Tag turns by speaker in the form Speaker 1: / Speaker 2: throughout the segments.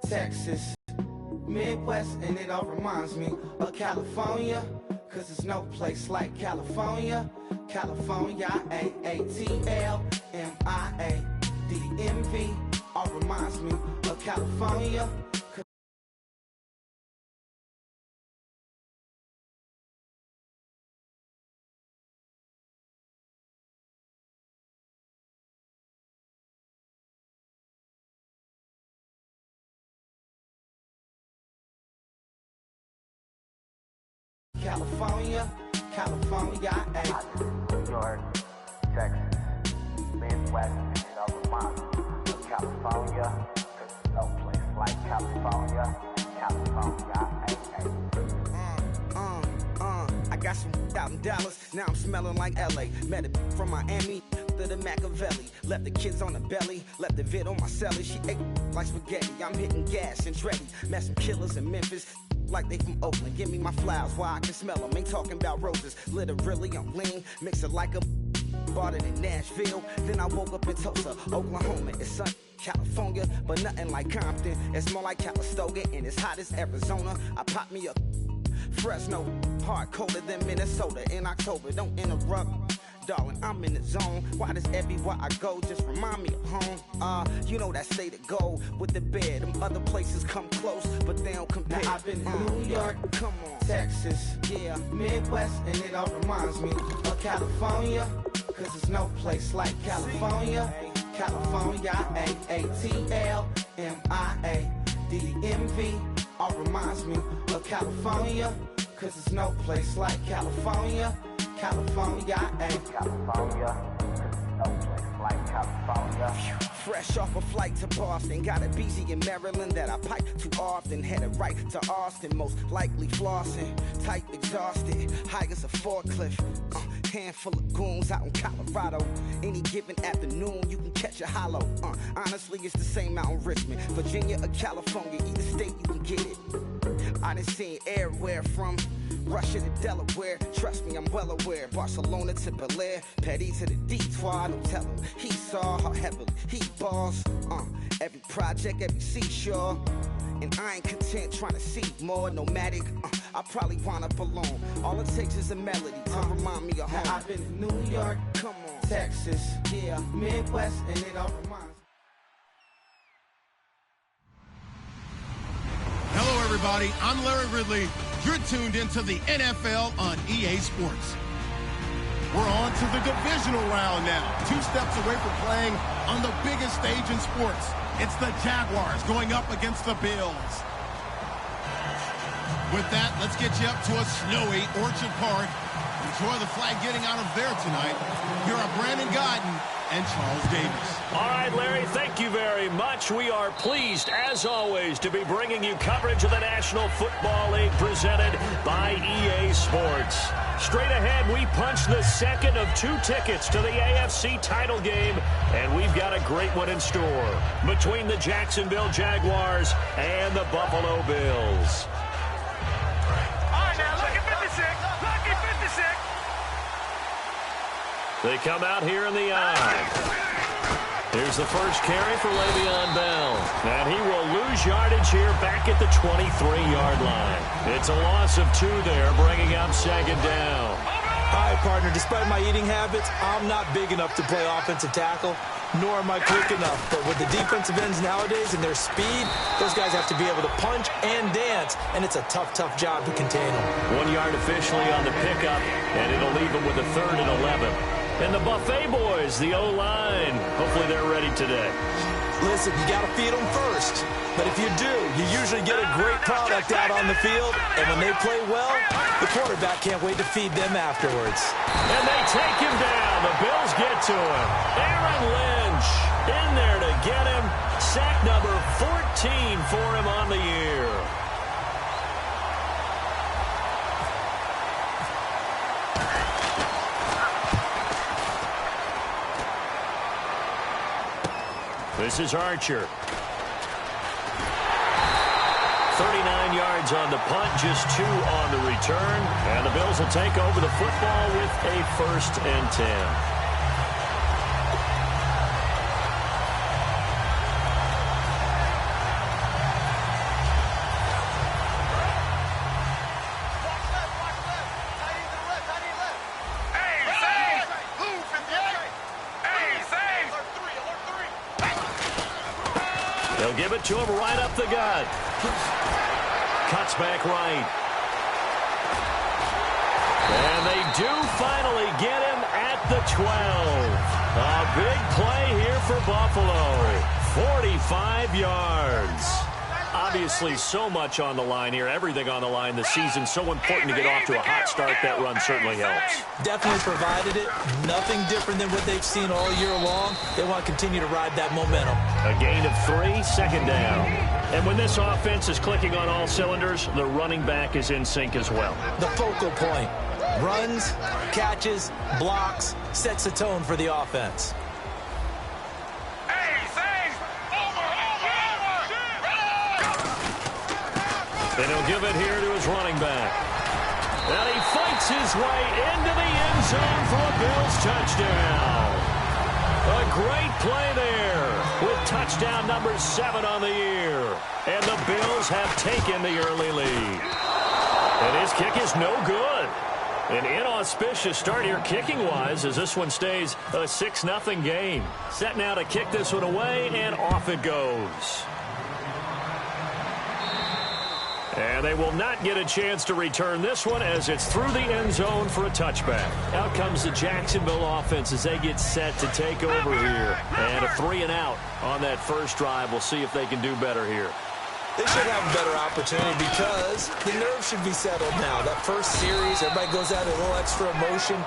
Speaker 1: Texas, Midwest, and it all reminds me of California, cause there's no place like California. California, A-A-T-L-M-I-A-D-M-V, all reminds me of California. California, California,
Speaker 2: New York, Texas, Midwest, and it all reminds me of California, cause there's no place like California, California,
Speaker 1: I got some out in Dallas, now I'm smelling like LA. Met it from Miami to the Machiavelli. Left the kids on the belly, left the vid on my celly. She ate like spaghetti, I'm hitting gas and Dreddy. Met some killers in Memphis, like they from Oakland. Give me my flowers while I can smell them. Ain't talking about roses, literally I'm lean. Mix it like a bought it in Nashville. Then I woke up in Tulsa, Oklahoma. It's sunny, California, but nothing like Compton. It's more like Calistoga, and it's hot as Arizona. I pop me a Fresno, hard colder than Minnesota in October. Don't interrupt, darling, I'm in the zone. Why does everywhere I go just remind me of home? You know that state of gold with the bed. Them other places come close, but they don't compare. Now I've been to New York, come on, Texas, yeah, Midwest, and it all reminds me of California, cause there's no place like California. California, A-A-T-L-M-I-A-D-M-V, all reminds me of California, cause there's no place like California. California,
Speaker 2: California, cause there's no place like California.
Speaker 1: Fresh off a flight to Boston, got a BZ in Maryland that I pipe too often. Headed right to Austin, most likely flossing. Tight, exhausted, high as a forklift. Handful of goons out in Colorado. Any given afternoon, you can catch a hollow. Honestly, it's the same out in Richmond, Virginia or California. Either state, you can get it. I done seen everywhere from Russia to Delaware. Trust me, I'm well aware. Barcelona to Bel Air, Petty to the Detroit. Don't tell him he saw how heavily he balls. Every project, every seashore. And I ain't content trying to see more. Nomadic, I probably wind up alone. All it takes is a melody to remind me of home. Now I've been to New York, come on, Texas, yeah, Midwest, and it all reminds me.
Speaker 3: Hello, everybody. I'm Larry Ridley. You're tuned into the NFL on EA Sports. We're on to the divisional round now. 2 steps away from playing on the biggest stage in sports. It's the Jaguars going up against the Bills. With that, let's get you up to a snowy Orchard Park. Enjoy the flag getting out of there tonight. Here are Brandon Guyton and Charles Davis.
Speaker 4: All right, Larry, thank you very much. We are pleased, as always, to be bringing you coverage of the National Football League presented by EA Sports. Straight ahead, we punch the second of 2 tickets to the AFC title game, and we've got a great one in store between the Jacksonville Jaguars and the Buffalo Bills.
Speaker 5: All right, now look at 56. Look at 56.
Speaker 4: They come out here in the eye. Here's the first carry for Le'Veon Bell. And he will lose yardage here back at the 23-yard line. It's a loss of 2 there, bringing up second down.
Speaker 6: All right, partner, despite my eating habits, I'm not big enough to play offensive tackle, nor am I quick enough. But with the defensive ends nowadays and their speed, those guys have to be able to punch and dance, and it's a tough, tough job to contain them.
Speaker 4: 1 yard officially on the pickup, and it'll leave them with a 3rd and 11. And the Buffet boys, the O-line, hopefully they're ready today.
Speaker 6: Listen, you got to feed them first. But if you do, you usually get a great product out on the field. And when they play well, the quarterback can't wait to feed them afterwards.
Speaker 4: And they take him down. The Bills get to him. Aaron Lynch in there to get him. Sack number 14 for him on the year. This is Archer. 39 yards on the punt, just 2 on the return. And the Bills will take over the football with a 1st and 10. They'll give it to him right up the gut. Cuts back right. And they do finally get him at the 12. A big play here for Buffalo. 45 yards. Obviously, so much on the line here. Everything on the line this season. So important to get off to a hot start. That run certainly helps. Definitely provided it. Nothing different than what they've seen all year long. They want to continue to ride that momentum. A gain of 3, second down. And when this offense is clicking on all cylinders, the running back is in sync as well. The focal point. Runs, catches, blocks, sets the tone for the offense. And he'll give it here to his running back. And he fights his way into the end zone for a Bills touchdown. A great play there with touchdown number 7 on the year. And the Bills have taken the early lead. And his kick is no good. An inauspicious start here kicking-wise as this one stays a 6-0 game. Set now to kick this one away, and off it goes. And they will not get a chance to return this one as it's through the end zone for a touchback. Out comes the Jacksonville offense as they get set to take over here. And a 3-and-out on that first drive. We'll see if they can do better here. They should have a better opportunity because the nerves should be settled now. That first series, everybody goes out a little extra emotion.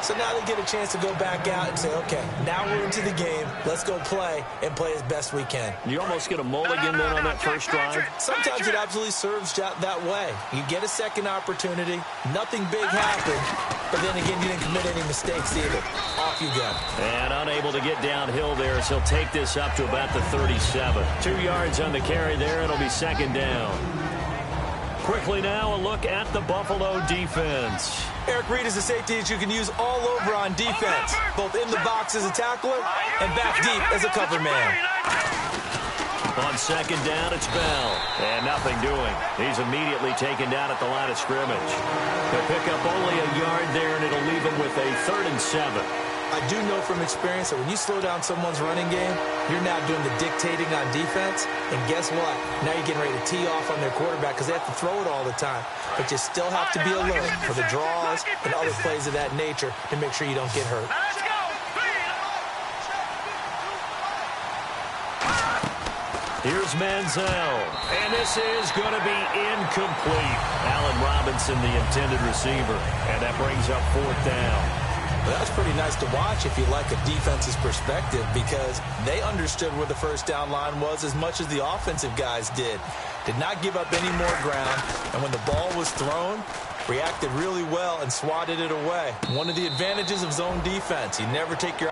Speaker 4: So now they get a chance to go back out and say, okay, now we're into the game. Let's go play and play as best we can. You almost get a mulligan then on that first drive? Sometimes it absolutely serves that way. You get a second opportunity. Nothing big happened. But then again, you didn't commit any mistakes either. Off you go. And unable to get downhill there, so he'll take this up to about the 37. 2 yards on the carry there. It'll be second down. Quickly now, a look at the Buffalo defense. Eric Reed is a safety that you can use all over on defense, both in the box as a tackler and back deep as a cover man. On second down, it's Bell, and nothing doing. He's immediately taken down at the line of scrimmage. They'll pick up only a yard there, and it'll leave him with a 3rd and 7. I do know from experience that when you slow down someone's running game, you're now doing the dictating on defense. And guess what? Now you're getting ready to tee off on their quarterback because they have to throw it all the time. But you still have to be alert for the draws and other plays of that nature to make sure you don't get hurt. Here's Manziel, and this is going to be incomplete. Allen Robinson, the intended receiver, and that brings up 4th down. Well, that was pretty nice to watch if you like a defense's perspective because they understood where the first down line was as much as the offensive guys did. Did not give up any more ground, and when the ball was thrown, reacted really well and swatted it away. One of the advantages of zone defense, you never take your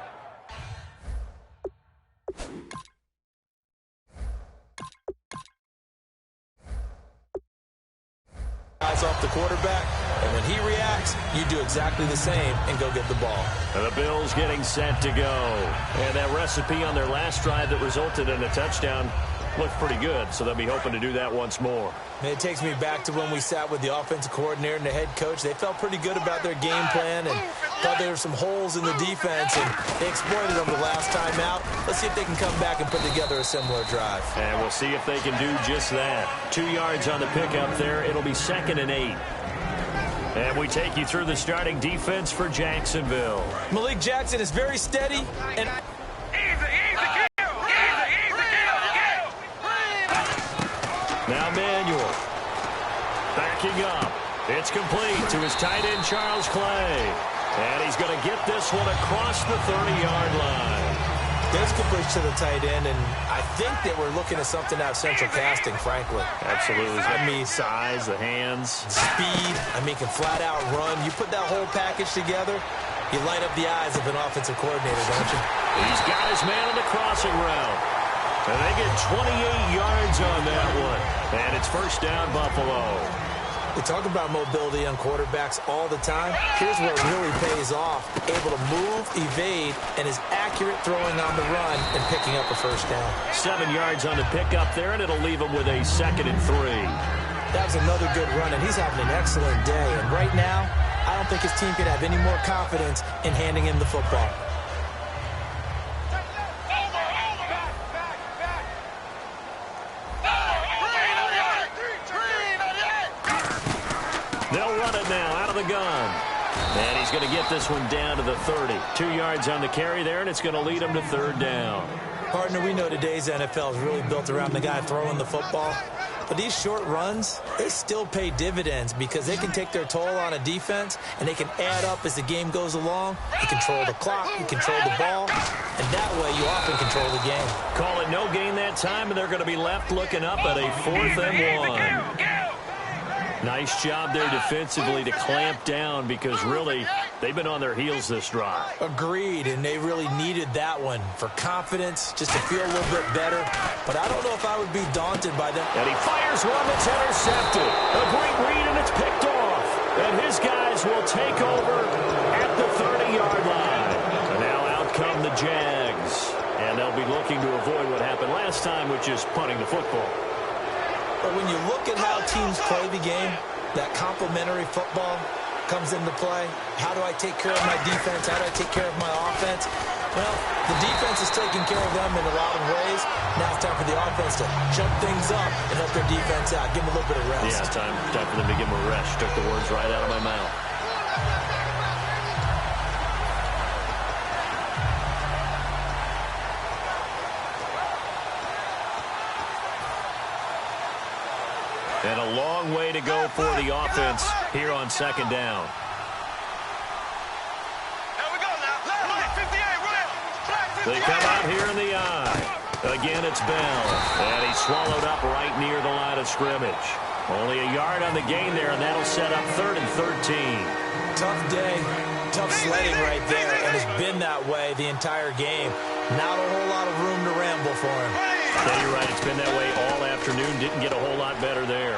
Speaker 4: eyes off the quarterback, and when he reacts, you do exactly the same and go get the ball. And the Bills getting set to go. And that recipe on their last drive that resulted in a touchdown looked pretty good, so they'll be hoping to do that once more. And it takes me back to when we sat with the offensive coordinator and the head coach. They felt pretty good about their game plan and thought there were some holes in the defense, and they exploited them the last time out. Let's see if they can come back and put together a similar drive. And we'll see if they can do just that. 2 yards on the pickup there. It'll be 2nd and 8. And we take you through the starting defense for Jacksonville. Malik Jackson is very steady and now Manuel. Backing up. It's complete to his tight end, Charles Clay. And he's going to get this one across the 30-yard line. There's complete to the tight end, and I think that we're looking at something out of central casting, frankly. Absolutely. I mean, size, the hands, speed. I mean, can flat-out run. You put that whole package together, you light up the eyes of an offensive coordinator, don't you? He's got his man on the crossing route. And they get 28 yards on that one. And it's first down, Buffalo. We talk about mobility on quarterbacks all the time. Here's where it really pays off. Able to move, evade, and is accurate throwing on the run and picking up a first down. 7 yards on the pickup there, and it'll leave him with a 2nd and 3. That was another good run, and he's having an excellent day. And right now, I don't think his team can have any more confidence in handing him the football. of the gun. And he's going to get this one down to the 30. 2 yards on the carry there, and it's going to lead him to 3rd down.
Speaker 6: Partner, we know today's NFL is really built around the guy throwing the football. But these short runs, they still pay dividends because they can take their toll on a defense, and they can add up as the game goes along. You control the clock, you control the ball, and that way you often control the game.
Speaker 4: Call it no gain that time, and they're going to be left looking up at a 4th and 1. Nice job there defensively to clamp down because really they've been on their heels this drive.
Speaker 6: Agreed, and they really needed that one for confidence, just to feel a little bit better. But I don't know if I would be daunted by them.
Speaker 4: And he fires one that's intercepted. A great read, and it's picked off. And his guys will take over at the 30-yard line. And now out come the Jags. And they'll be looking to avoid what happened last time, which is punting the football.
Speaker 6: But when you look at how teams play the game, that complementary football comes into play. How do I take care of my defense? How do I take care of my offense? Well, the defense is taking care of them in a lot of ways. Now it's time for the offense to jump things up and help their defense out. Give them a little bit of rest.
Speaker 4: Yeah, time for them to give them a rest. Took the words right out of my mouth. And a long way to go for the offense here on 2nd down. They come out here in the eye. Again, it's Bell. And he's swallowed up right near the line of scrimmage. Only a yard on the gain there, and that'll set up 3rd and 13.
Speaker 6: Tough day, tough sledding right there, and it's been that way the entire game. Not a whole lot of room to ramble for him.
Speaker 4: Yeah, you're right. It's been that way all afternoon. Didn't get a whole lot better there.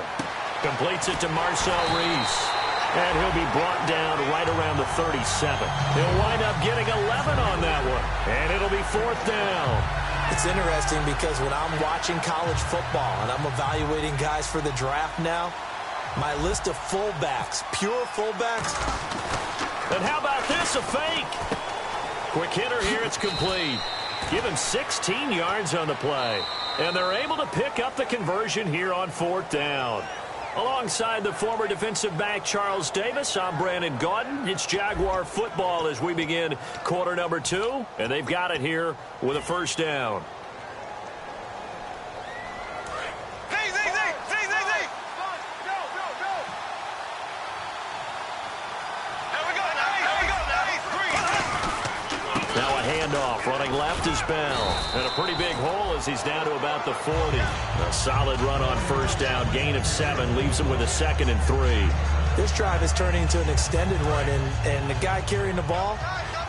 Speaker 4: Completes it to Marcel Reese. And he'll be brought down right around the 37. He'll wind up getting 11 on that one. And it'll be 4th down.
Speaker 6: It's interesting because when I'm watching college football and I'm evaluating guys for the draft now, my list of fullbacks, pure fullbacks.
Speaker 4: And how about this, a fake? Quick hitter here, it's complete. Give him 16 yards on the play. And they're able to pick up the conversion here on 4th down. Alongside the former defensive back Charles Davis, I'm Brandon Gaudin. It's Jaguar football as we begin quarter number 2. And they've got it here with a 1st down. Handoff, running left is Bell. And a pretty big hole as he's down to about the 40. A solid run on 1st down. Gain of 7 leaves him with a 2nd and 3.
Speaker 6: This drive is turning into an extended one, and the guy carrying the ball,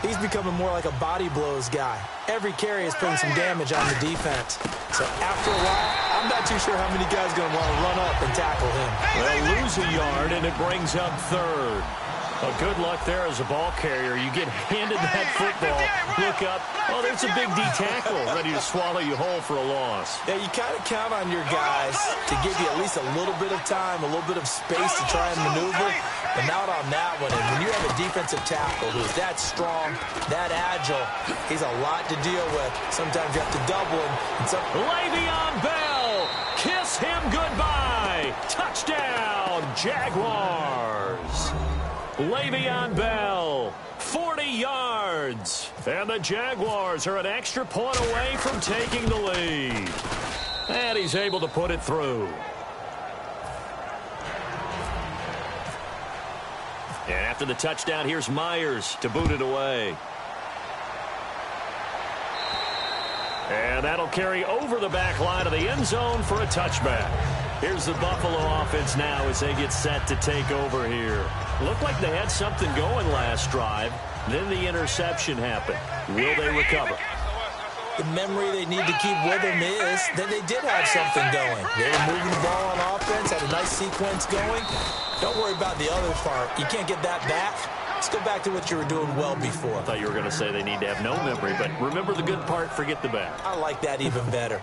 Speaker 6: he's becoming more like a body blows guy. Every carry is putting some damage on the defense. So after a while, I'm not too sure how many guys are going to want to run up and tackle him.
Speaker 4: They'll lose a yard, and it brings up 3rd. Well, good luck there as a ball carrier. You get handed that football, look up, oh, there's a big D tackle ready to swallow you whole for a loss.
Speaker 6: Yeah, you kind of count on your guys to give you at least a little bit of time, a little bit of space to try and maneuver, but not on that one. And when you have a defensive tackle who's that strong, that agile, he's a lot to deal with. Sometimes you have to double him.
Speaker 4: Le'Veon Bell, kiss him goodbye. Touchdown, Jaguars. Le'Veon Bell, 40 yards. And the Jaguars are an extra point away from taking the lead. And he's able to put it through. And after the touchdown, here's Myers to boot it away. And that'll carry over the back line of the end zone for a touchback. Here's the Buffalo offense now as they get set to take over here. Looked like they had something going last drive. Then the interception happened. Will they recover?
Speaker 6: The memory they need to keep with them is that they did have something going. They were moving the ball on offense, had a nice sequence going. Don't worry about the other part. You can't get that back. Let's go back to what you were doing well before.
Speaker 4: I thought you were going to say they need to have no memory, but remember the good part, forget the bad.
Speaker 6: I like that even better.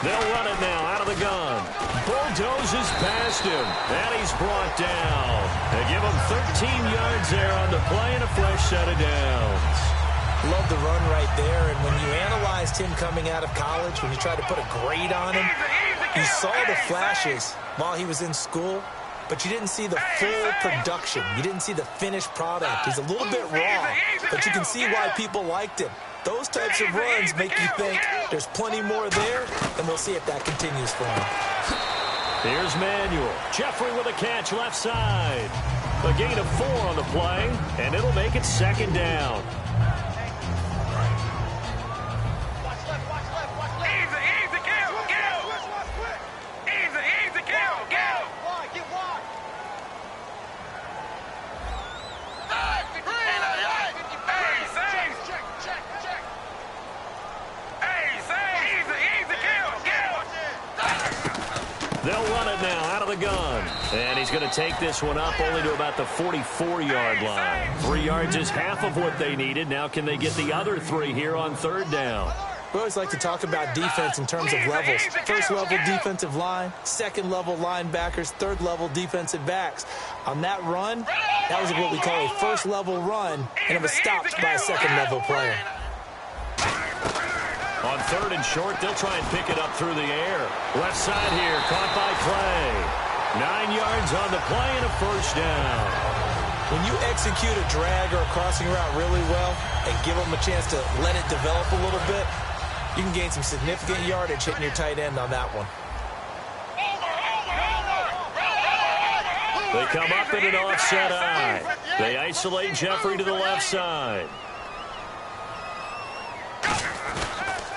Speaker 4: They'll run it now out of the gun. Bulldozes past him, and he's brought down. They give him 13 yards there on the play and a fresh set of downs.
Speaker 6: Love the run right there, and when you analyzed him coming out of college, when you tried to put a grade on him, you saw the flashes while he was in school, but you didn't see the full production. You didn't see the finished product. He's a little bit raw, but you can see why people liked him. Those types of runs make you think there's plenty more there, and we'll see if that continues for him.
Speaker 4: Here's Manuel. Jeffrey with a catch left side. A gain of 4 on the play, and it'll make it second down. They'll run it now out of the gun. And he's going to take this one up only to about the 44-yard line. 3 yards is half of what they needed. Now can they get the other 3 here on third down?
Speaker 6: We always like to talk about defense in terms of levels. First-level defensive line, second-level linebackers, third-level defensive backs. On that run, that was what we call a first-level run, and it was stopped by a second-level player.
Speaker 4: On third and short, they'll try and pick it up through the air. Left side here, caught by Clay. 9 yards on the play and a first down.
Speaker 6: When you execute a drag or a crossing route really well and give them a chance to let it develop a little bit, you can gain some significant yardage hitting your tight end on that one.
Speaker 4: They come up in an offset eye. They isolate Jeffrey to the left side.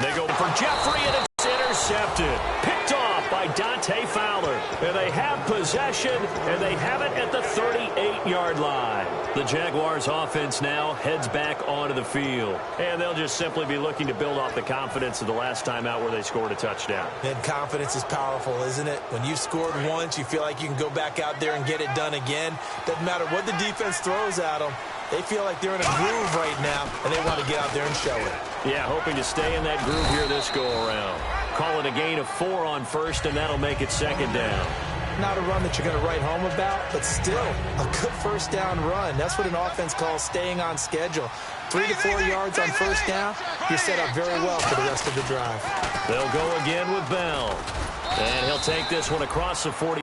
Speaker 4: They go for Jeffrey, and it's intercepted. Picked off by Dante Fowler. And they have possession, and they have it at the 38-yard line. The Jaguars' offense now heads back onto the field. And they'll just simply be looking to build off the confidence of the last time out where they scored a touchdown.
Speaker 6: And confidence is powerful, isn't it? When you've scored once, you feel like you can go back out there and get it done again. Doesn't matter what the defense throws at them. They feel like they're in a groove right now, and they want to get out there and show it.
Speaker 4: Yeah, hoping to stay in that groove here this go-around. Call it a gain of 4 on first, and that'll make it second down.
Speaker 6: Not a run that you're going to write home about, but still a good first down run. That's what an offense calls staying on schedule. 3 to 4 yards on first down, you're set up very well for the rest of the drive.
Speaker 4: They'll go again with Bell. And he'll take this one across the 40.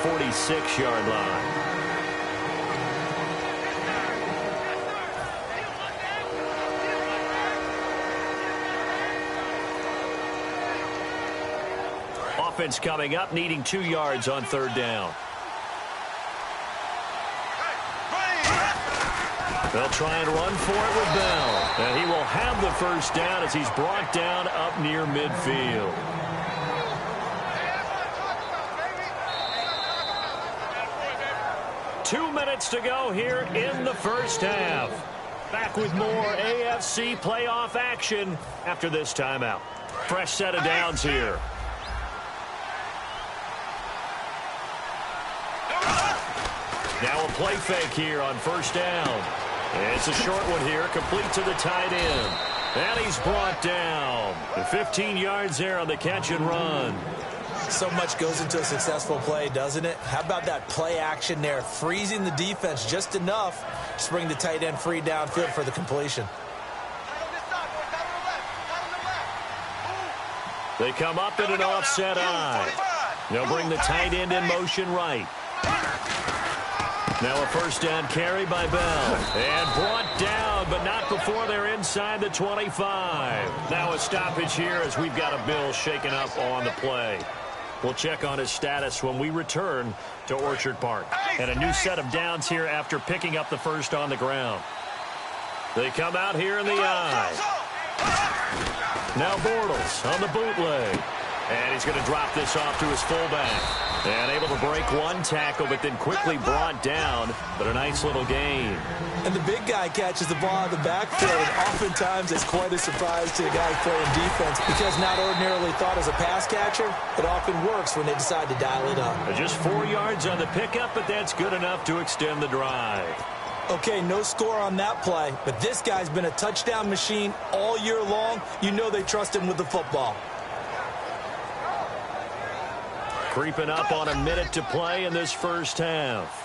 Speaker 4: 46-yard line. Offense coming up, needing 2 yards on third down. They'll try and run for it with Bell. And he will have the first down as he's brought down up near midfield. Two minutes to go here in the first half. Back with more AFC playoff action after this timeout. Fresh set of downs here. Now a play fake here on first down. It's a short one here, complete to the tight end. And he's brought down. 15 yards there on the catch and run.
Speaker 6: So much goes into a successful play, doesn't it? How about that play action there, freezing the defense just enough to bring the tight end free downfield for the completion.
Speaker 4: They come up in an offset eye. They'll bring the tight end in motion right. Now a first down carry by Bell. And brought down, but not before they're inside the 25. Now a stoppage here as we've got a Bill shaken up on the play. We'll check on his status when we return to Orchard Park. And a new set of downs here after picking up the first on the ground. They come out here in the eye. Now Bortles on the bootleg. And he's going to drop this off to his fullback. And able to break one tackle, but then quickly brought down. But a nice little gain.
Speaker 6: And the big guy catches the ball out of the backfield. And oftentimes it's quite a surprise to the guy playing defense because not ordinarily thought as a pass catcher, it often works when they decide to dial it up.
Speaker 4: Just 4 yards on the pickup, but that's good enough to extend the drive.
Speaker 6: Okay, no score on that play, but this guy's been a touchdown machine all year long. You know they trust him with the football.
Speaker 4: Creeping up on a minute to play in this first half.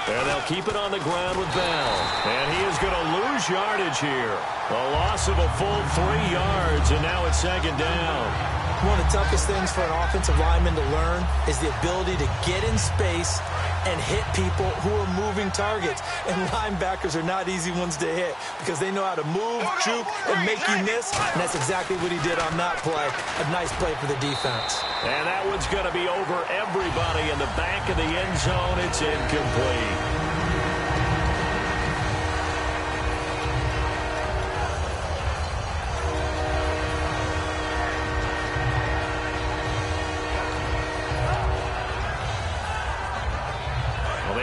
Speaker 4: And they'll keep it on the ground with Bell. And he is going to lose yardage here. A loss of a full 3 yards, and now it's second down.
Speaker 6: One of the toughest things for an offensive lineman to learn is the ability to get in space and hit people who are moving targets. And linebackers are not easy ones to hit because they know how to move, juke, and make you miss. And that's exactly what he did on that play. A nice play for the defense.
Speaker 4: And that one's going to be over everybody in the back of the end zone. It's incomplete.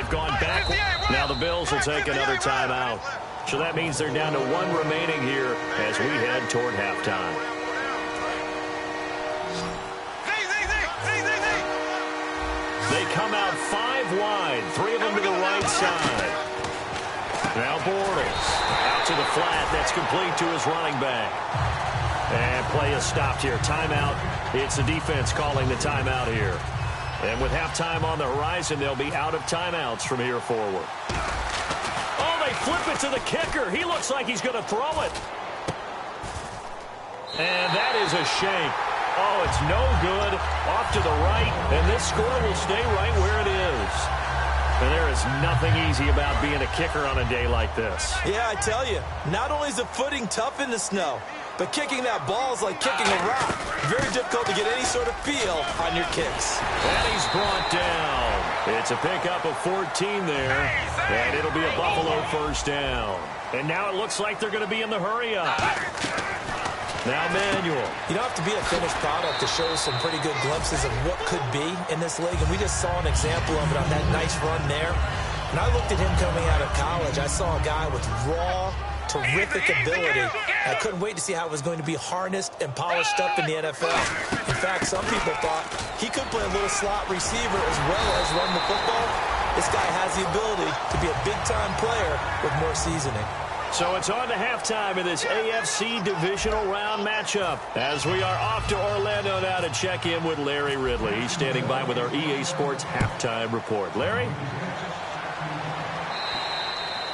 Speaker 4: Gone back. Now the Bills will take another timeout. So that means they're down to 1 remaining here as we head toward halftime. They come out 5 wide, 3 of them to the right side. Now Bortles out to the flat. That's complete to his running back. And play is stopped here. Timeout. It's the defense calling the timeout here. And with halftime on the horizon, they'll be out of timeouts from here forward. Oh, they flip it to the kicker. He looks like he's going to throw it. And that is a shake. Oh, it's no good. Off to the right, and this score will stay right where it is. And there is nothing easy about being a kicker on a day like this.
Speaker 6: Yeah, I tell you, not only is the footing tough in the snow, but kicking that ball is like kicking a rock. Very difficult to get any sort of feel on your kicks.
Speaker 4: And he's brought down. It's a pickup of 14 there, and it'll be a Buffalo first down. And now it looks like they're going to be in the hurry-up. Now Manuel.
Speaker 6: You don't have to be a finished product to show some pretty good glimpses of what could be in this league, and we just saw an example of it on that nice run there. When I looked at him coming out of college, I saw a guy with raw, terrific ability. I couldn't wait to see how it was going to be harnessed and polished up in the NFL. In fact, some people thought he could play a little slot receiver as well as run the football. This guy has the ability to be a big-time player with more seasoning.
Speaker 4: So it's on to halftime in this AFC divisional round matchup as we are off to Orlando now to check in with Larry Ridley. He's standing by with our EA Sports halftime report. Larry?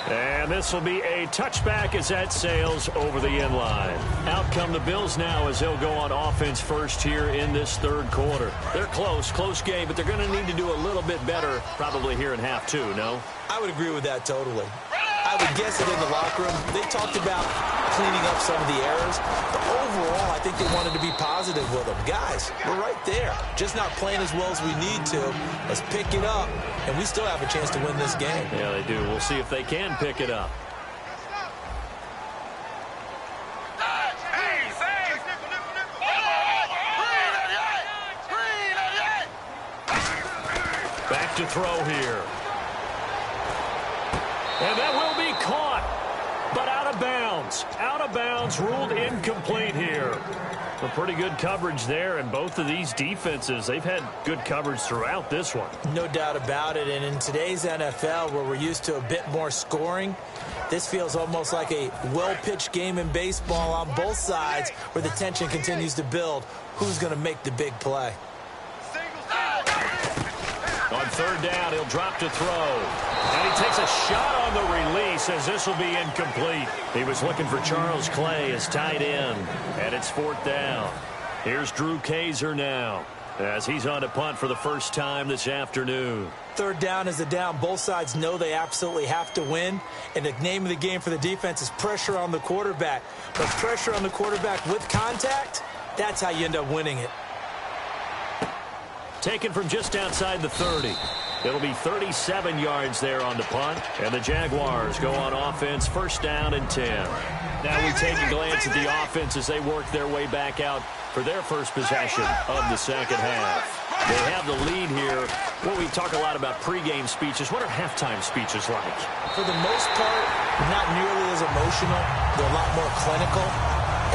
Speaker 4: And this will be a touchback as that sails over the end line. Out come the Bills now as they'll go on offense first here in this third quarter. They're close game, but they're going to need to do a little bit better probably here in half 2, no?
Speaker 6: I would agree with that totally. I would guess that in the locker room, they talked about cleaning up some of the errors, but overall, I think they wanted to be positive with them. Guys, we're right there. Just not playing as well as we need to. Let's pick it up, and we still have a chance to win this game.
Speaker 4: Yeah, they do. We'll see if they can pick it up. Back to throw here. And that will be caught, but out of bounds. Out of bounds, ruled incomplete here. A pretty good coverage there, and both of these defenses, they've had good coverage throughout this one.
Speaker 6: No doubt about it, and in today's NFL, where we're used to a bit more scoring, this feels almost like a well-pitched game in baseball on both sides, where the tension continues to build. Who's going to make the big play?
Speaker 4: On third down, he'll drop to throw. And he takes a shot on the release as this will be incomplete. He was looking for Charles Clay as tight end. And it's fourth down. Here's Drew Kaiser now as he's on to punt for the first time this afternoon.
Speaker 6: Third down is a down. Both sides know they absolutely have to win. And the name of the game for the defense is pressure on the quarterback. But pressure on the quarterback with contact, that's how you end up winning it.
Speaker 4: Taken from just outside the 30. It'll be 37 yards there on the punt. And the Jaguars go on offense, first down and 10. Now we take a glance at the offense as they work their way back out for their first possession of the second half. They have the lead here. Well, we talk a lot about pregame speeches. What are halftime speeches like?
Speaker 6: For the most part, not nearly as emotional. They're a lot more clinical.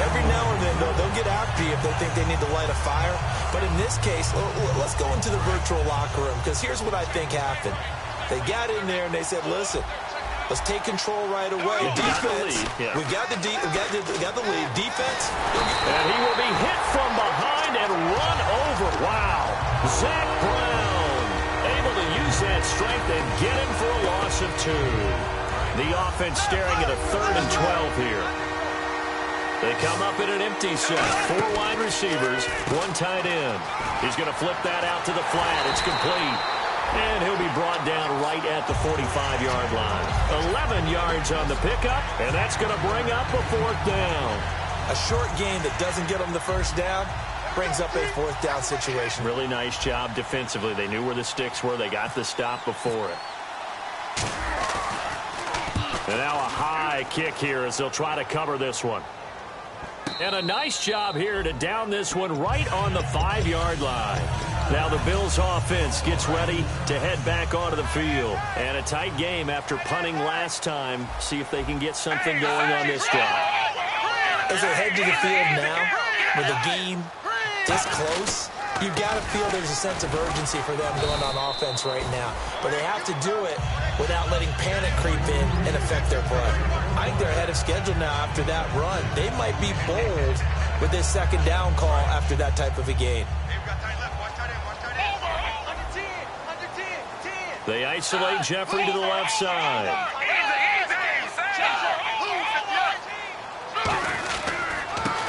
Speaker 6: Every now and then, though, they'll get after you if they think they need to light a fire. But in this case, let's go into the virtual locker room, because here's what I think happened. They got in there and they said, listen, let's take control right away. Defense, we got the lead. Defense.
Speaker 4: And he will be hit from behind and run over. Wow. Zach Brown able to use that strength and get him for a loss of 2. The offense staring at a 3rd and 12 here. They come up in an empty set. 4 wide receivers, 1 tight end. He's going to flip that out to the flat. It's complete. And he'll be brought down right at the 45-yard line. 11 yards on the pickup, and that's going to bring up a 4th down.
Speaker 6: A short gain that doesn't get them the first down brings up a 4th down situation.
Speaker 4: Really nice job defensively. They knew where the sticks were. They got the stop before it. And now a high kick here as they'll try to cover this one. And a nice job here to down this one right on the 5-yard line. Now the Bills offense gets ready to head back onto the field. And a tight game after punting last time. See if they can get something going on this drive.
Speaker 6: As they head to the field now, with the game this close, you've got to feel there's a sense of urgency for them going on offense right now. But they have to do it without letting panic creep in and affect their play. I think they're ahead of schedule now after that run. They might be bold with this 2nd down call after that type of a game.
Speaker 4: They isolate Jeffrey to the left side.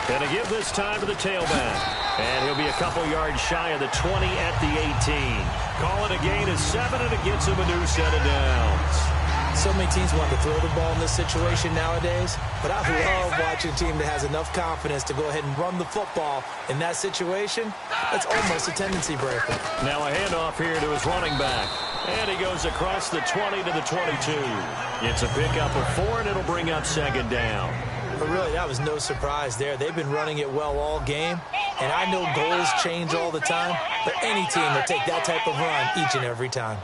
Speaker 4: Gonna give this time to the tailback. And he'll be a couple yards shy of the 20 at the 18. Call it a gain of 7, and it gets him a new set of downs.
Speaker 6: So many teams want to throw the ball in this situation nowadays, but I love watching a team that has enough confidence to go ahead and run the football in that situation. That's almost a tendency breaker.
Speaker 4: Now a handoff here to his running back. And he goes across the 20 to the 22. It's a pickup of 4, and it'll bring up 2nd down.
Speaker 6: But really, that was no surprise there. They've been running it well all game. And I know goals change all the time, but any team will take that type of run each and every time.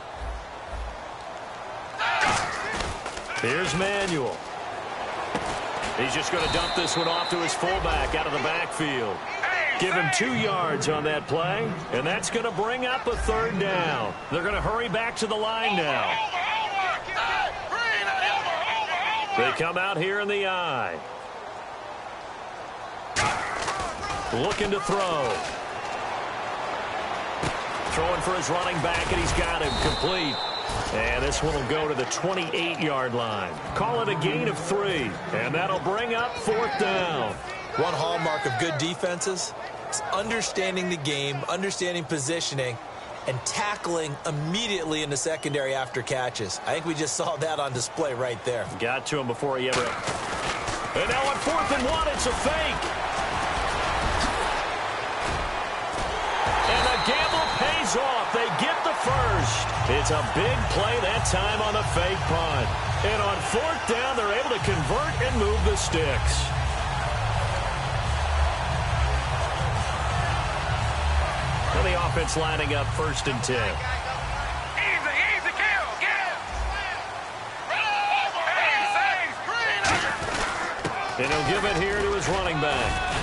Speaker 4: Here's Manuel. He's just going to dump this one off to his fullback out of the backfield. Give him 2 yards on that play, and that's going to bring up a 3rd down. They're going to hurry back to the line now. They come out here in the I. Looking to throw. Throwing for his running back, and he's got him complete. And this one will go to the 28-yard line. Call it a gain of 3, and that'll bring up 4th down.
Speaker 6: One hallmark of good defenses is understanding the game, understanding positioning, and tackling immediately in the secondary after catches. I think we just saw that on display right there.
Speaker 4: Got to him before he ever... And now on 4th and 1, it's a fake. And the gamble pays off. They get the first. It's a big play that time on the fake punt. And on 4th down, they're able to convert and move the sticks. And the offense lining up 1st and 10.
Speaker 5: Easy, kill,
Speaker 4: And he'll give it here to his running back.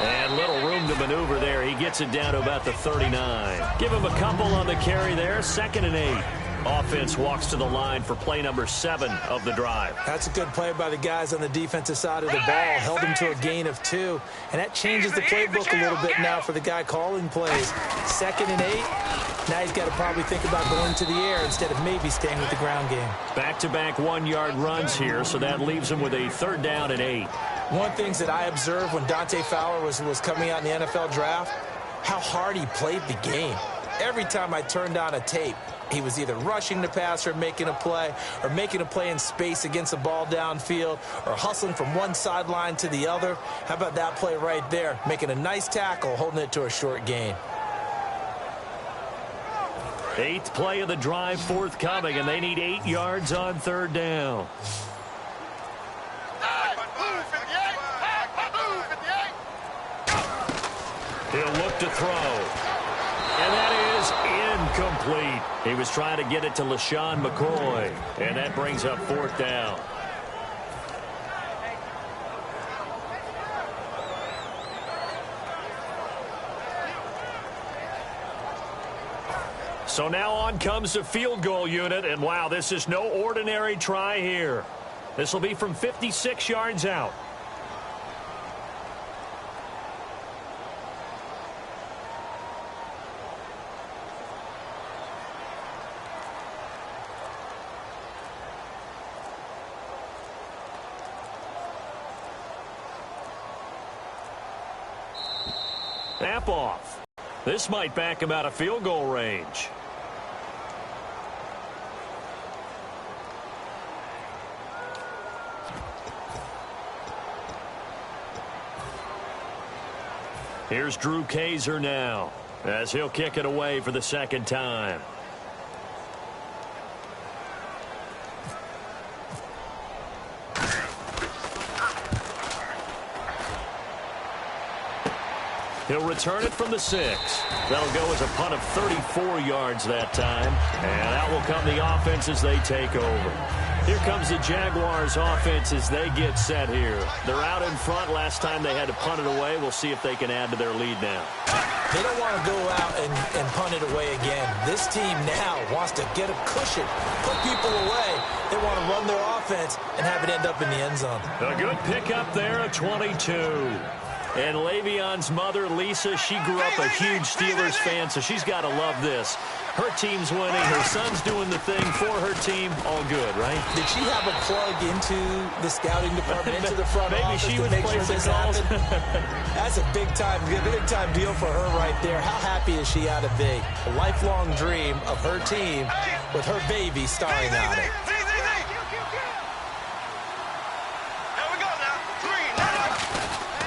Speaker 4: And little room to maneuver there. He gets it down to about the 39. Give him a couple on the carry there. 2nd and 8. Offense walks to the line for play number 7 of the drive.
Speaker 6: That's a good play by the guys on the defensive side of the ball. Held him to a gain of 2. And that changes the playbook a little bit now for the guy calling plays. 2nd and 8. Now he's got to probably think about going to the air instead of maybe staying with the ground game.
Speaker 4: Back-to-back 1-yard runs here, so that leaves him with a 3rd down and 8.
Speaker 6: One of the things that I observed when Dante Fowler was coming out in the NFL draft, how hard he played the game. Every time I turned on a tape, he was either rushing the passer, making a play, or making a play in space against the ball downfield, or hustling from one sideline to the other. How about that play right there? Making a nice tackle, holding it to a short gain.
Speaker 4: 8th play of the drive forthcoming, and they need 8 yards on 3rd down. He'll look to throw. And that is incomplete. He was trying to get it to LaShawn McCoy. And that brings up 4th down. So now on comes the field goal unit, and wow, this is no ordinary try here. This will be from 56 yards out. Snap off. This might back him out of field goal range. Here's Drew Kaiser now, as he'll kick it away for the second time. He'll return it from the 6. That'll go as a punt of 34 yards that time. And out will come the offense as they take over. Here comes the Jaguars offense as they get set here. They're out in front. Last time they had to punt it away. We'll see if they can add to their lead now.
Speaker 6: They don't want to go out and punt it away again. This team now wants to get a cushion, put people away. They want to run their offense and have it end up in the end zone.
Speaker 4: A good pickup there at 22. And Le'Veon's mother, Lisa, she grew up a huge Steelers fan, so she's got to love this. Her team's winning. Her son's doing the thing for her team. All good, right?
Speaker 6: Did she have a plug into the scouting department, into the front office
Speaker 4: she
Speaker 6: to
Speaker 4: was
Speaker 6: make sure this happened? That's a big time deal for her right there. How happy is she ought to be? A lifelong dream of her team with her baby starring on it.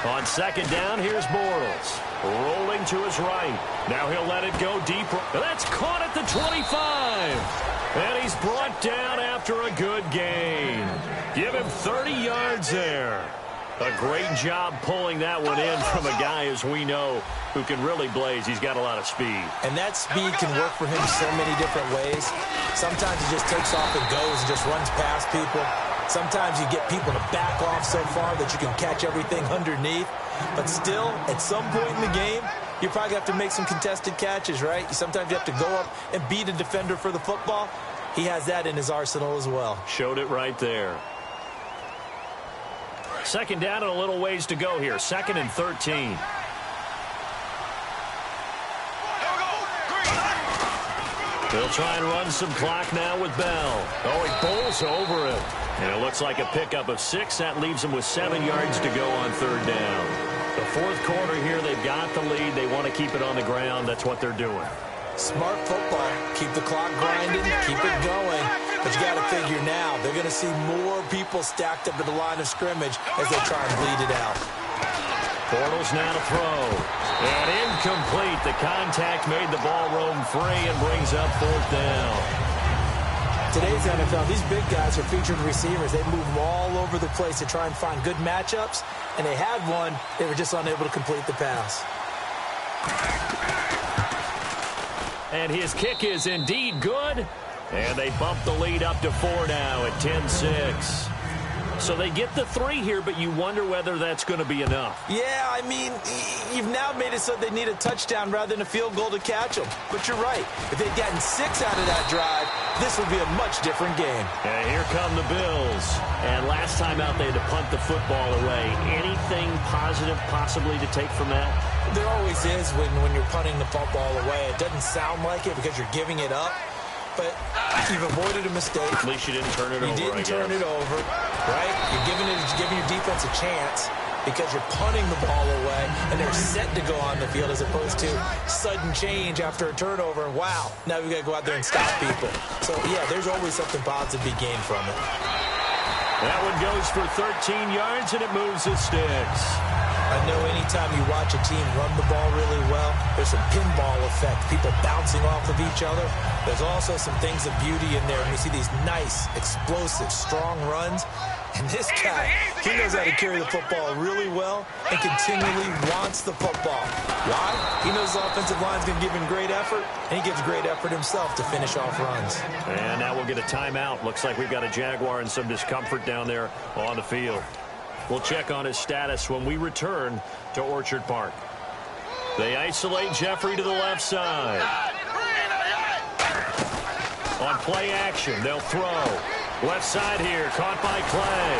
Speaker 4: On second down, here's Bortles. Rolling to his right. Now he'll let it go deep. That's caught at the 25. And he's brought down after a good gain. Give him 30 yards there. A great job pulling that one in from a guy, as we know, who can really blaze. He's got a lot of speed.
Speaker 6: And that speed can work for him so many different ways. Sometimes he just takes off and goes and just runs past people. Sometimes you get people to back off so far that you can catch everything underneath. But still, at some point in the game, you probably have to make some contested catches, right? Sometimes you have to go up and beat a defender for the football. He has that in his arsenal as well.
Speaker 4: Showed it right there. Second down and a little ways to go here. 2nd and 13. They'll try and run some clock now with Bell. Oh, he bowls over it. And it looks like a pickup of 6. That leaves them with 7 yards to go on third down. The fourth quarter here, they've got the lead. They want to keep it on the ground. That's what they're doing.
Speaker 6: Smart football. Keep the clock grinding. Keep it going. But you got to figure now, they're going to see more people stacked up at the line of scrimmage as they try and bleed it out.
Speaker 4: Bortles now to throw. And incomplete. The contact made the ball roam free and brings up fourth down.
Speaker 6: Today's NFL, these big guys are featured receivers. They move them all over the place to try and find good matchups. And they had one. They were just unable to complete the pass.
Speaker 4: And his kick is indeed good. And they bump the lead up to 4 now at 10-6. So they get the 3 here, but you wonder whether that's going to be enough.
Speaker 6: Yeah, I mean, you've now made it so they need a touchdown rather than a field goal to catch them. But you're right. If they'd gotten 6 out of that drive, this would be a much different game.
Speaker 4: And here come the Bills. And last time out, they had to punt the football away. Anything positive possibly to take from that?
Speaker 6: There always is when you're punting the football away. It doesn't sound like it because you're giving it up. But you've avoided a mistake.
Speaker 4: At least you didn't turn it over,
Speaker 6: You didn't turn it over, right? You're giving your defense a chance because you're punting the ball away, and they're set to go on the field as opposed to sudden change after a turnover. And wow, now we've got to go out there and stop people. So, yeah, there's always something positive to be gained from it.
Speaker 4: That one goes for 13 yards, and it moves the sticks.
Speaker 6: I know anytime you watch a team run the ball really well, there's some pinball effect, people bouncing off of each other. There's also some things of beauty in there. And you see these nice, explosive, strong runs. And this guy, he knows how to carry the football really well and continually wants the football. Why? He knows the offensive line's going to give him great effort, and he gives great effort himself to finish off runs.
Speaker 4: And now we'll get a timeout. Looks like we've got a Jaguar and some discomfort down there on the field. We'll check on his status when we return to Orchard Park. They isolate Jeffrey to the left side. On play action, they'll throw. Left side here, caught by Clay.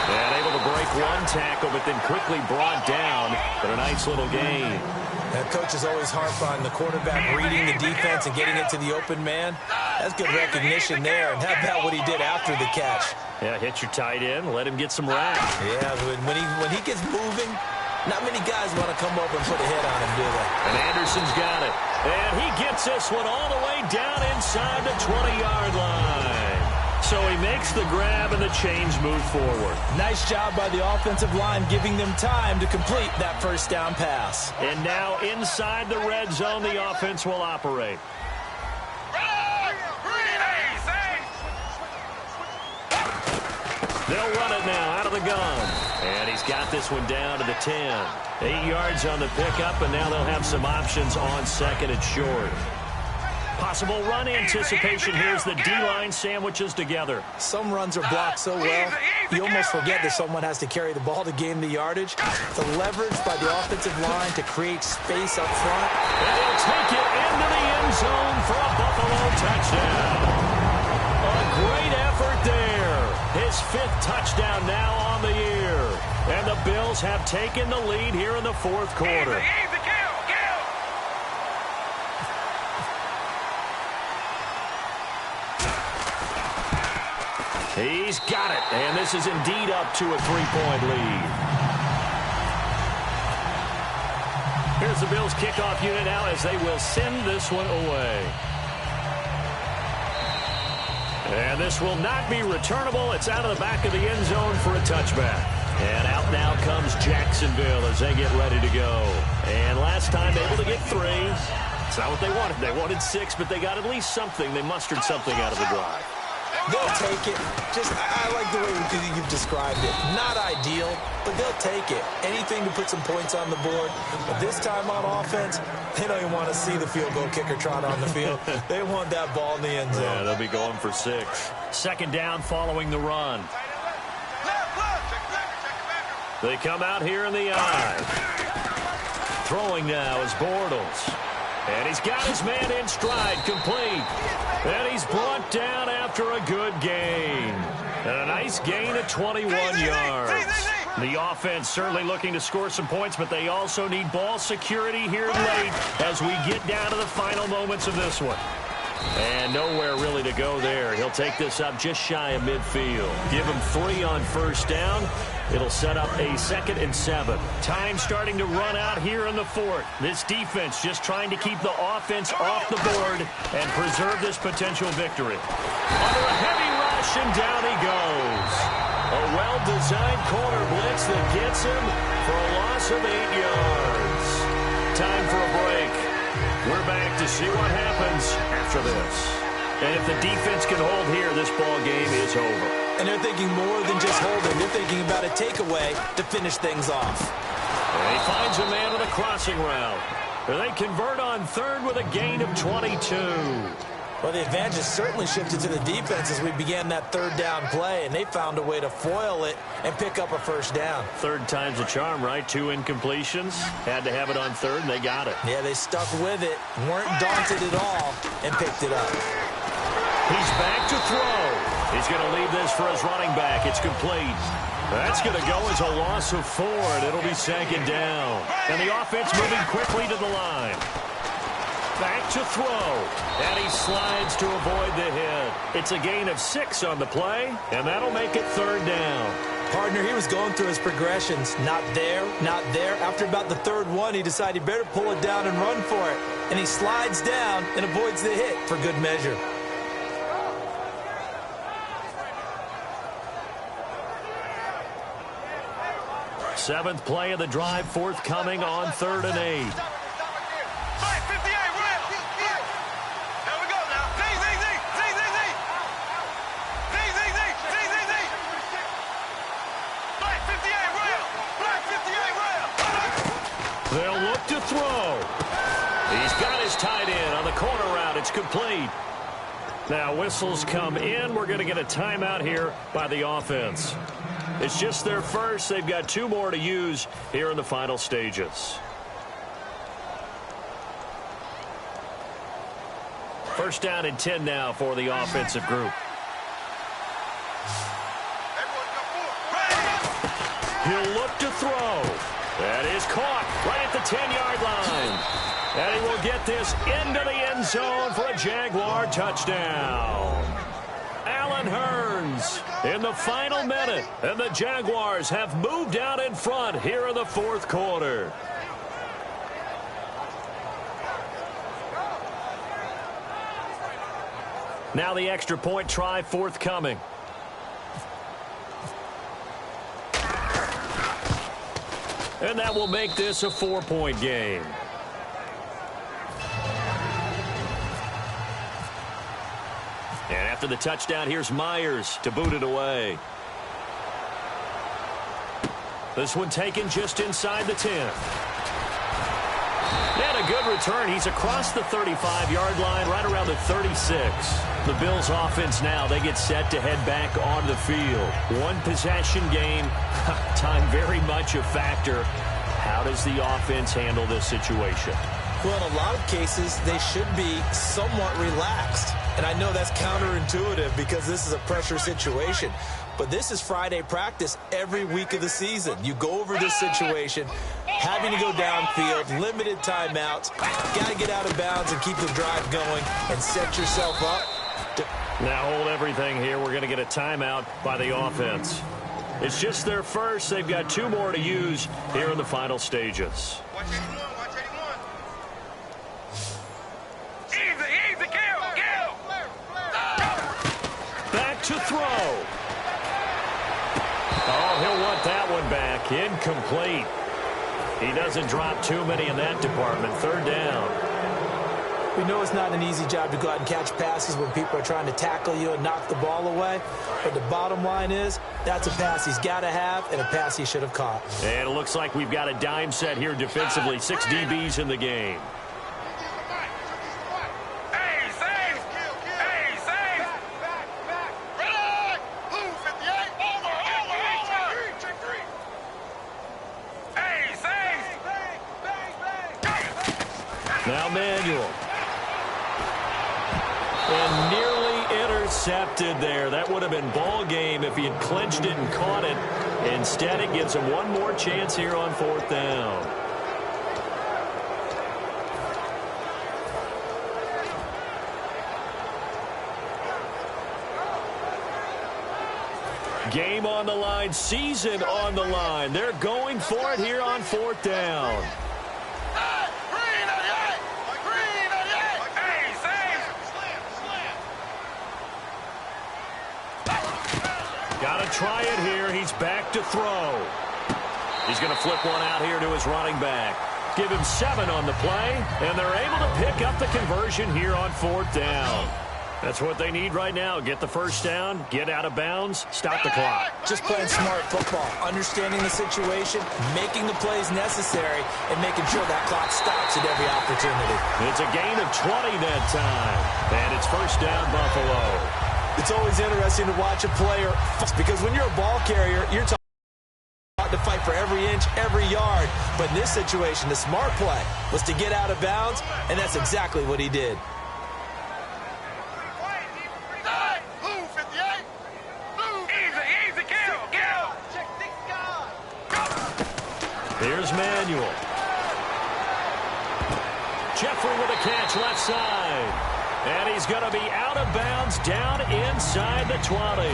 Speaker 4: And able to break one tackle, but then quickly brought down. But a nice little gain.
Speaker 6: Now, coaches always harp on the quarterback reading the defense and getting it to the open man. That's good recognition there. And how about what he did after the catch?
Speaker 4: Yeah, hit your tight end, let him get some rap.
Speaker 6: Yeah, when he gets moving, not many guys want to come over and put a hit on him, do they?
Speaker 4: And Anderson's got it. And he gets this one all the way down inside the 20-yard line. So he makes the grab and the chains move forward.
Speaker 6: Nice job by the offensive line giving them time to complete that first down pass.
Speaker 4: And now inside the red zone, the offense will operate. They'll run it now out of the gun. And he's got this one down to the 10. 8 yards on the pickup, and now they'll have some options on second and short. Possible run anticipation. Here's the D-line sandwiches together.
Speaker 6: Some runs are blocked so well, you almost forget that someone has to carry the ball to gain the yardage. The leverage by the offensive line to create space up front.
Speaker 4: And they'll take it into the end zone for a Buffalo touchdown. A great effort there. His 5th touchdown now on the year. And the Bills have taken the lead here in the 4th quarter. He's got it, and this is indeed up to a 3-point lead. Here's the Bills kickoff unit now as they will send this one away. And this will not be returnable. It's out of the back of the end zone for a touchback. And out now comes Jacksonville as they get ready to go. And last time able to get 3. It's not what they wanted. They wanted 6, but they got at least something. They mustered something out of the drive.
Speaker 6: They'll take it. I like the way you've described it. Not ideal, but they'll take it. Anything to put some points on the board. But this time on offense, they don't even want to see the field goal kicker trot on the field. They want that ball in the end zone.
Speaker 4: Yeah, they'll be going for 6. 2nd down following the run. They come out here in the eye. Throwing now is Bortles. And he's got his man in stride, complete. And he's brought down after a good gain. And a nice gain of 21 yards. The offense certainly looking to score some points, but they also need ball security here late as we get down to the final moments of this one. And nowhere really to go there. He'll take this up just shy of midfield. Give him 3 on 1st down. It'll set up a 2nd and 7. Time starting to run out here in the 4th. This defense just trying to keep the offense off the board and preserve this potential victory. Under a heavy rush, and down he goes. A well-designed corner blitz that gets him for a loss of 8 yards. Time for a break. We're back to see what happens after this. And if the defense can hold here, this ball game is over.
Speaker 6: And they're thinking more than just holding. They're thinking about a takeaway to finish things off.
Speaker 4: And he finds a man on a crossing route. And they convert on 3rd with a gain of 22.
Speaker 6: Well, the advantage has certainly shifted to the defense as we began that 3rd down play, and they found a way to foil it and pick up a 1st down.
Speaker 4: 3rd time's a charm, right? 2 incompletions. Had to have it on 3rd, and they got it.
Speaker 6: Yeah, they stuck with it, weren't daunted at all, and picked it up.
Speaker 4: He's back to throw. He's going to leave this for his running back. It's complete. That's going to go as a loss of 4, and it'll be 2nd down. And the offense moving quickly to the line. Back to throw. And he slides to avoid the hit. It's a gain of 6 on the play, and that'll make it 3rd down.
Speaker 6: Partner, he was going through his progressions. Not there, not there. After about the 3rd one, he decided he better pull it down and run for it. And he slides down and avoids the hit for good measure.
Speaker 4: Seventh play of the drive forthcoming on 3rd and 8. They'll look to throw. He's got his tight end on the corner route. It's complete. Now whistles come in. We're going to get a timeout here by the offense. It's just their first. They've got 2 more to use here in the final stages. First down and 10 now for the offensive group. He'll look to throw. That is caught right at the 10-yard line. And he will get this into the end zone for a Jaguar touchdown. Allen Hurns in the final minute. And the Jaguars have moved out in front here in the fourth quarter. Now the extra point try forthcoming. And that will make this a 4-point game. And after the touchdown, here's Myers to boot it away. This one taken just inside the 10. And a good return. He's across the 35-yard line, right around the 36. The Bills offense now, they get set to head back on the field. One possession game. Time very much a factor. How does the offense handle this situation?
Speaker 6: Well, in a lot of cases, they should be somewhat relaxed. And I know that's counterintuitive because this is a pressure situation. But this is Friday practice every week of the season. You go over this situation, having to go downfield, limited timeouts, got to get out of bounds and keep the drive going and set yourself up.
Speaker 4: Now hold everything here. We're going to get a timeout by the offense. It's just their first. They've got 2 more to use here in the final stages.
Speaker 5: Watch 81, watch 81. Easy, kill.
Speaker 4: Back to throw. Oh, he'll want that one back. Incomplete. He doesn't drop too many in that department. Third down.
Speaker 6: We know it's not an easy job to go out and catch passes when people are trying to tackle you and knock the ball away. But the bottom line is, that's a pass he's got to have and a pass he should have caught.
Speaker 4: And it looks like we've got a dime set here defensively. 6 DBs in the game. Now Manuel. And nearly intercepted there. That would have been ball game if he had clinched it and caught it. Instead, it gives him one more chance here on 4th down. Game on the line, season on the line. They're going for it here on 4th down. Got to try it here. He's back to throw. He's going to flip one out here to his running back. Give him 7 on the play, and they're able to pick up the conversion here on 4th down. That's what they need right now. Get the first down, get out of bounds, stop the clock.
Speaker 6: Just playing smart football, understanding the situation, making the plays necessary, and making sure that clock stops at every opportunity.
Speaker 4: It's a gain of 20 that time, and it's first down Buffalo.
Speaker 6: It's always interesting to watch a player because when you're a ball carrier, you're taught to fight for every inch, every yard. But in this situation, the smart play was to get out of bounds, and that's exactly what he did.
Speaker 4: Here's Manuel. Jeffrey with a catch left side. And he's going to be out of bounds down inside the 20.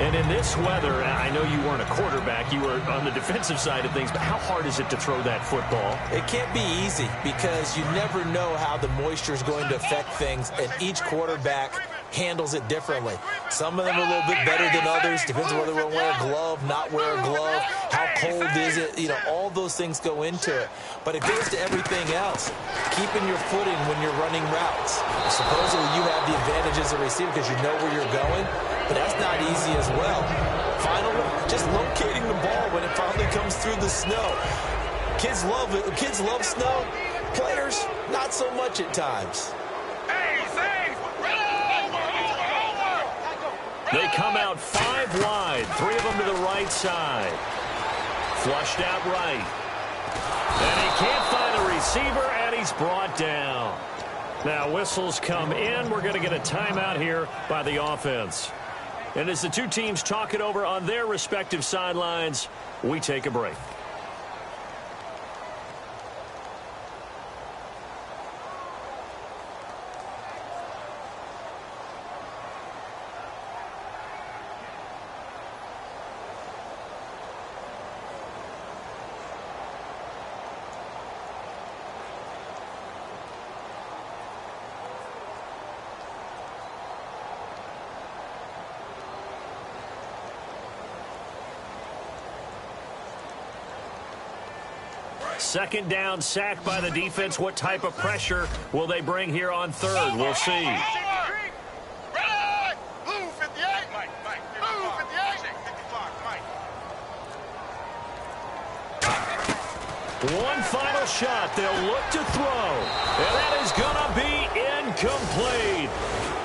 Speaker 4: And in this weather, I know you weren't a quarterback. You were on the defensive side of things. But how hard is it to throw that football?
Speaker 6: It can't be easy because you never know how the moisture is going to affect things. And each quarterback handles it differently. Some of them are a little bit better than others. Depends on whether they wear a glove, not wear a glove. How cold is it? You know, all those things go into it. But it goes to everything else. Keeping your footing when you're running routes. Supposedly you have the advantage as a receiver because you know where you're going. But that's not easy as well. Finally, just locating the ball when it finally comes through the snow. Kids love it. Kids love snow. Players, not so much at times.
Speaker 4: They come out 5 wide, 3 of them to the right side. Flushed out right. And he can't find a receiver, and he's brought down. Now whistles come in. We're going to get a timeout here by the offense. And as the two teams talk it over on their respective sidelines, we take a break. Second down, sack by the defense. What type of pressure will they bring here on third? We'll see. One final shot. They'll look to throw. And that is going to be incomplete.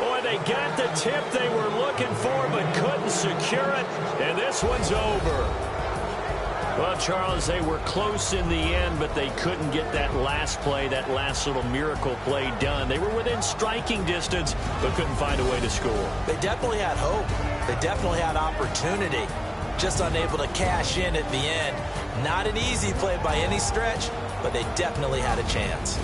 Speaker 4: Boy, they got the tip they were looking for but couldn't secure it. And this one's over. Well, Charles, they were close in the end, but they couldn't get that last play, that last little miracle play done. They were within striking distance, but couldn't find a way to score.
Speaker 6: They definitely had hope. They definitely had opportunity. Just unable to cash in at the end. Not an easy play by any stretch, but they definitely had a chance.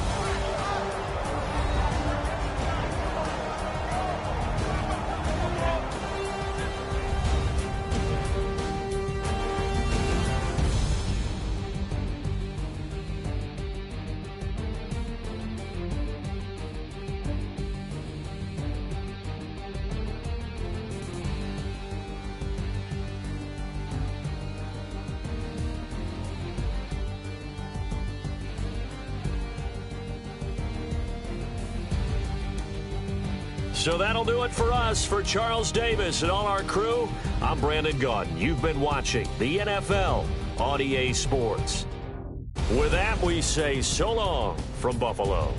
Speaker 4: So that'll do it for us. For Charles Davis and all our crew, I'm Brandon Gaudin. You've been watching the NFL on EA Sports. With that, we say so long from Buffalo.